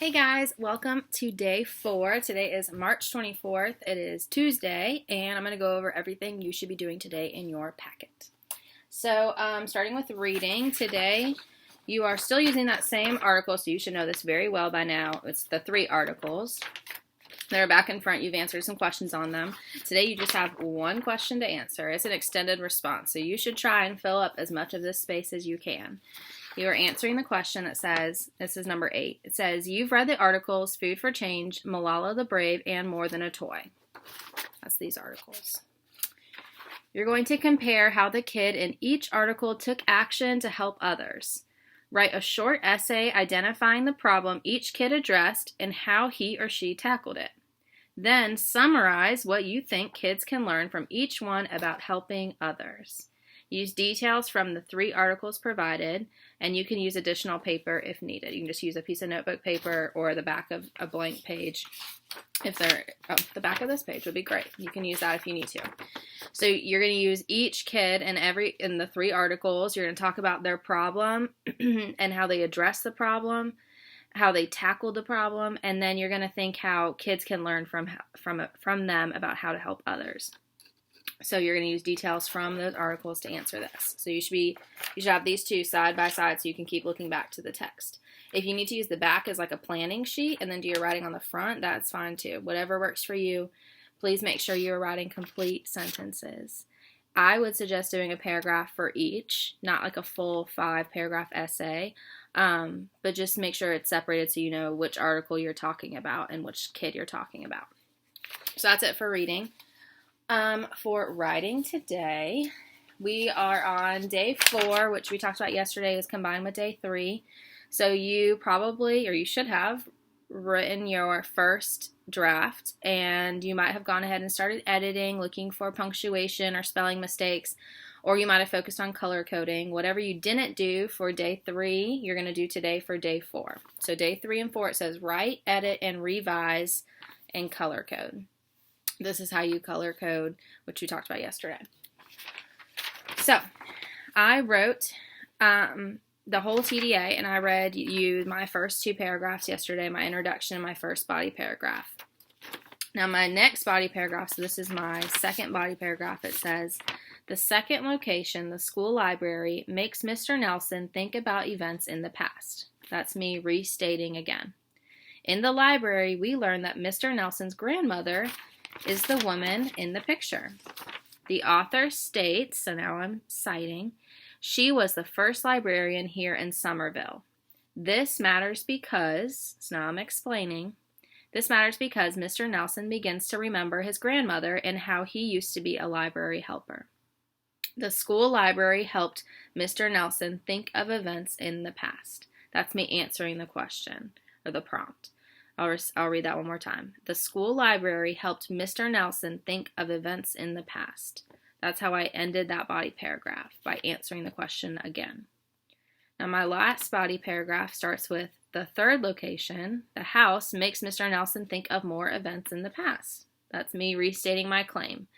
Hey guys, welcome to day 4. Today is March 24th. It is Tuesday, and I'm going to go over everything you should be doing today in your packet. So, starting with reading, today you are still using that same article, so you should know this very well by now. It's the 3 articles. They're back in front. You've answered some questions on them. Today you just have one question to answer. It's an extended response, so you should try and fill up as much of this space as you can. You are answering the question that says, this is number 8. It says, you've read the articles Food for Change, Malala the Brave, and More Than a Toy. That's these articles. You're going to compare how the kid in each article took action to help others. Write a short essay identifying the problem each kid addressed and how he or she tackled it. Then summarize what you think kids can learn from each one about helping others. Use details from the 3 articles provided, and you can use additional paper if needed. You can just use a piece of notebook paper or the back of a blank page. The back of this page would be great. You can use that if you need to. So you're going to use each kid in the 3 articles. You're going to talk about their problem and how they address the problem, how they tackled the problem, and then you're going to think how kids can learn from them about how to help others. So you're going to use details from those articles to answer this. So you should have these 2 side by side so you can keep looking back to the text. If you need to use the back as like a planning sheet and then do your writing on the front, that's fine too. Whatever works for you. Please make sure you're writing complete sentences. I would suggest doing a paragraph for each, not like a full 5-paragraph essay, but just make sure it's separated so you know which article you're talking about and which kid you're talking about. So that's it for reading. For writing today, we are on day 4, which we talked about yesterday is combined with day 3. So you should have written your first draft, and you might have gone ahead and started editing, looking for punctuation or spelling mistakes, or you might have focused on color coding. Whatever you didn't do for day 3, you're going to do today for day 4. So day 3 and 4, it says write, edit, and revise, and color code. This is how you color code, which we talked about yesterday. So, I wrote the whole TDA, and I read you my first 2 paragraphs yesterday, my introduction and my first body paragraph. Now, my next body paragraph, so this is my second body paragraph, it says, the second location, the school library, makes Mr. Nelson think about events in the past. That's me restating again. In the library, we learn that Mr. Nelson's grandmother is the woman in the picture. The author states, so now I'm citing, she was the first librarian here in Somerville. This matters because, so now I'm explaining, this matters because Mr. Nelson begins to remember his grandmother and how he used to be a library helper. The school library helped Mr. Nelson think of events in the past. That's me answering the question, or the prompt. I'll read that one more time. The school library helped Mr. Nelson think of events in the past. That's how I ended that body paragraph, by answering the question again. Now my last body paragraph starts with, the third location, the house, makes Mr. Nelson think of more events in the past. That's me restating my claim.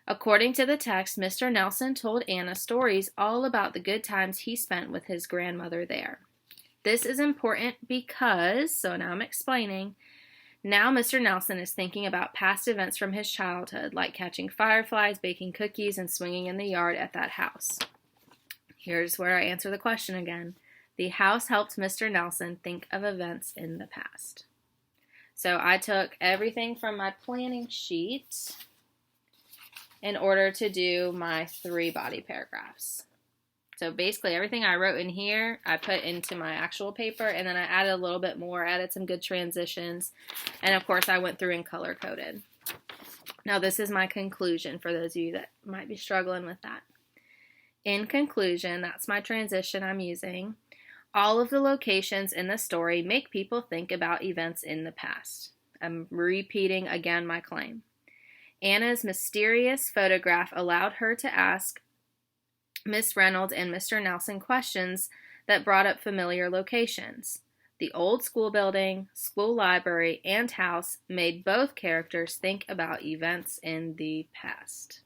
According to the text, Mr. Nelson told Anna stories all about the good times he spent with his grandmother there. This is important because, so now I'm explaining, now Mr. Nelson is thinking about past events from his childhood, like catching fireflies, baking cookies, and swinging in the yard at that house. Here's where I answer the question again. The house helped Mr. Nelson think of events in the past. So I took everything from my planning sheet in order to do my 3 body paragraphs. So basically everything I wrote in here, I put into my actual paper, and then I added a little bit more, added some good transitions, and of course I went through and color coded. Now this is my conclusion for those of you that might be struggling with that. In conclusion, that's my transition I'm using. All of the locations in the story make people think about events in the past. I'm repeating again my claim. Anna's mysterious photograph allowed her to ask Miss Reynolds and Mr. Nelson questions that brought up familiar locations. The old school building, school library, and house made both characters think about events in the past.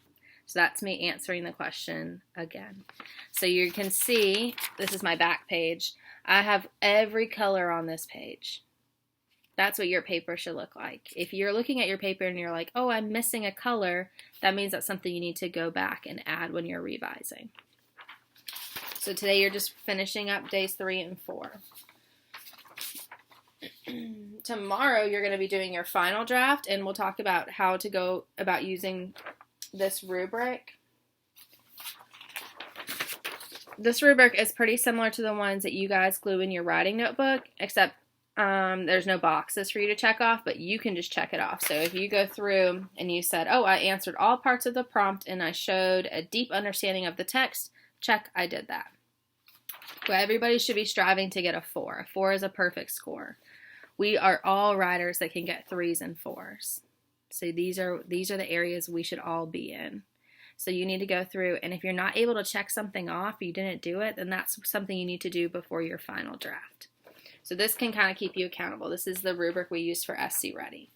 So that's me answering the question again. So you can see, this is my back page. I have every color on this page. That's what your paper should look like. If you're looking at your paper and you're like, oh, I'm missing a color, that means that's something you need to go back and add when you're revising. So today you're just finishing up days 3 and 4. Tomorrow you're going to be doing your final draft, and we'll talk about how to go about using this rubric. This rubric is pretty similar to the ones that you guys glue in your writing notebook, except there's no boxes for you to check off, but you can just check it off. So if you go through and you said, oh, I answered all parts of the prompt and I showed a deep understanding of the text, check, I did that. But everybody should be striving to get a 4. A 4 is a perfect score. We are all writers that can get 3s and 4s. So these are the areas we should all be in. So you need to go through, and if you're not able to check something off, you didn't do it, then that's something you need to do before your final draft. So this can kind of keep you accountable. This is the rubric we use for SC Ready.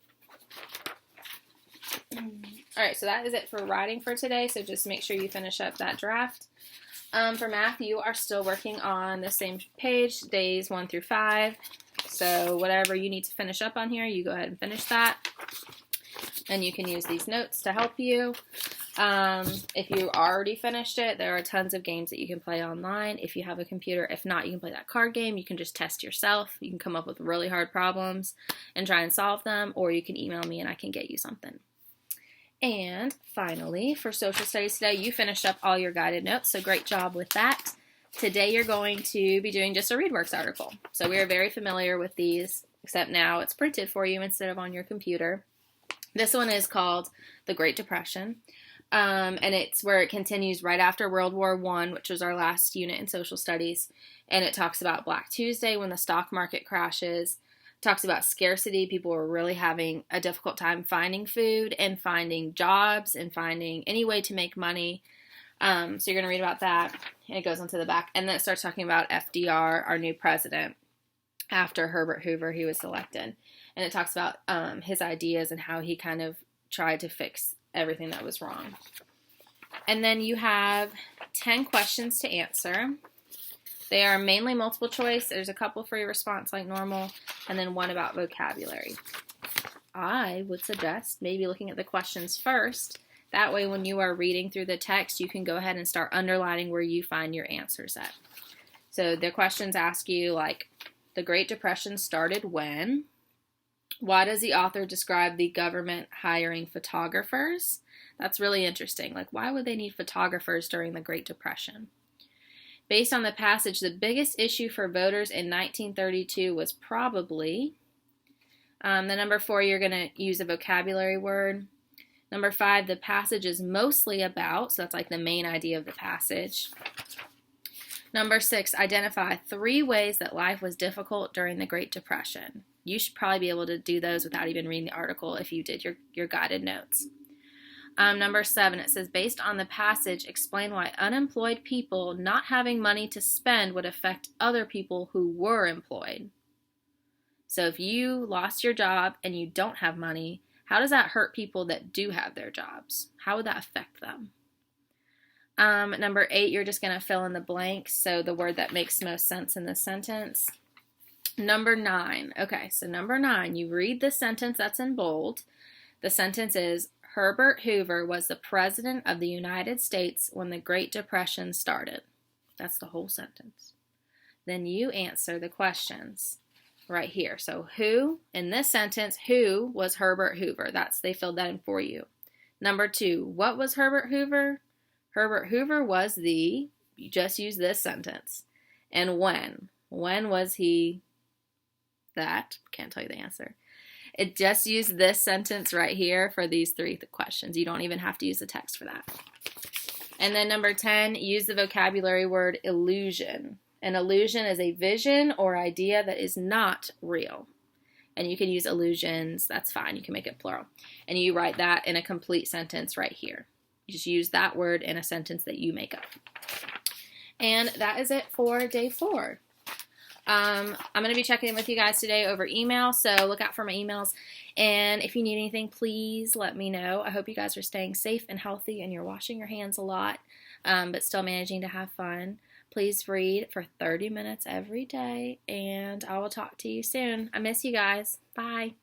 All right, so that is it for writing for today. So just make sure you finish up that draft. For math, you are still working on the same page, days 1 through 5. So whatever you need to finish up on here, you go ahead and finish that. And you can use these notes to help you. If you already finished it, there are tons of games that you can play online if you have a computer. If not, you can play that card game. You can just test yourself. You can come up with really hard problems and try and solve them, or you can email me and I can get you something. And finally, for social studies today, you finished up all your guided notes, so great job with that. Today you're going to be doing just a ReadWorks article. So we are very familiar with these, except now it's printed for you instead of on your computer. This one is called The Great Depression, and it's where it continues right after World War I, which was our last unit in social studies, and it talks about Black Tuesday when the stock market crashes. It talks about scarcity. People were really having a difficult time finding food and finding jobs and finding any way to make money. So you're going to read about that, and it goes onto the back, and then it starts talking about FDR, our new president, after Herbert Hoover, he was selected. And it talks about his ideas and how he kind of tried to fix everything that was wrong. And then you have 10 questions to answer. They are mainly multiple choice. There's a couple free response like normal, and then one about vocabulary. I would suggest maybe looking at the questions first. That way when you are reading through the text, you can go ahead and start underlining where you find your answers at. So the questions ask you, like, the Great Depression started when? Why does the author describe the government hiring photographers? That's really interesting. Like, why would they need photographers during the Great Depression? Based on the passage, the biggest issue for voters in 1932 was probably, the number 4, you're going to use a vocabulary word. Number 5, the passage is mostly about, so that's like the main idea of the passage. Number 6, identify 3 ways that life was difficult during the Great Depression. You should probably be able to do those without even reading the article if you did your guided notes. Number 7, it says, based on the passage, explain why unemployed people not having money to spend would affect other people who were employed. So if you lost your job and you don't have money, how does that hurt people that do have their jobs? How would that affect them? Number 8, you're just going to fill in the blanks, so the word that makes most sense in this sentence. Number 9. Okay, so number 9, you read the sentence that's in bold. The sentence is, Herbert Hoover was the President of the United States when the Great Depression started. That's the whole sentence. Then you answer the questions right here. So who, in this sentence, who was Herbert Hoover? They filled that in for you. Number 2, what was Herbert Hoover? Herbert Hoover was you just use this sentence. And when? When was he that? Can't tell you the answer. It just used this sentence right here for these 3 questions. You don't even have to use the text for that. And then number 10, use the vocabulary word illusion. An illusion is a vision or idea that is not real. And you can use illusions, that's fine, you can make it plural. And you write that in a complete sentence right here. You just use that word in a sentence that you make up. And that is it for day 4. I'm going to be checking in with you guys today over email, so look out for my emails. And if you need anything, please let me know. I hope you guys are staying safe and healthy and you're washing your hands a lot, but still managing to have fun. Please read for 30 minutes every day, and I will talk to you soon. I miss you guys. Bye.